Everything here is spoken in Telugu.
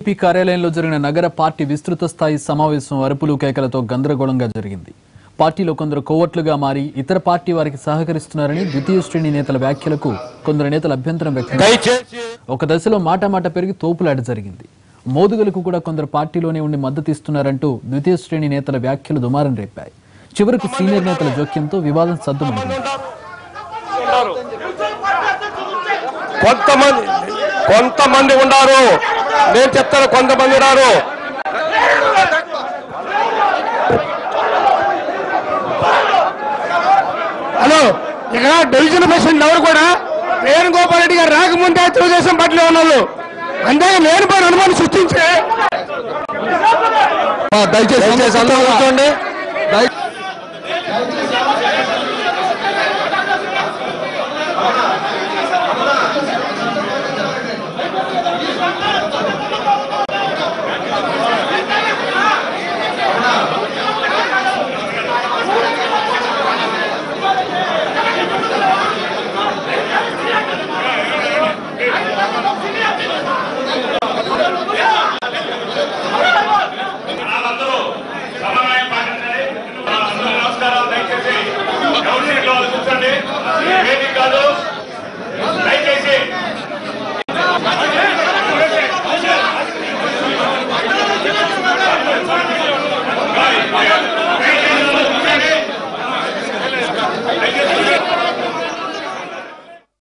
పీ కార్యాలయంలో జరిగిన నగర పార్టీ విస్తృత స్థాయి సమావేశం అరుపులు కేకలతో గందరగోళంగా జరిగింది. పార్టీలో కొందరు కోవట్లుగా మారి ఇతర పార్టీ వారికి సహకరిస్తున్నారని ద్వితీయ శ్రేణి నేతల వ్యాఖ్యలకు కొందరు నేతలు అభ్యంతరం వ్యక్తం చేశారు. ఒక దశలో మాటామాట పెరిగి తోపులాట జరిగింది. మోదుగులకు కూడా కొందరు పార్టీలోనే ఉండి మద్దతు ఇస్తున్నారంటూ ద్వితీయ శ్రేణి నేతల వ్యాఖ్యలు దుమారం రేపాయి. చివరకు సీనియర్ నేతల జోక్యంతో వివాదం సద్దుమణిగింది. కొంతమంది ఉన్నారు, నేను చెప్తాను, కొంతమంది ఉన్నారు. హలో, ఇక్కడ డివిజన్ ప్రెసిడెంట్ ఎవరు కూడా వేణుగోపాల్ రెడ్డి గారు రాకముందే తెలుగుదేశం పార్టీలో ఉన్నారు. అంతే నేను పైన అనుమానం సృష్టించే దయచేసి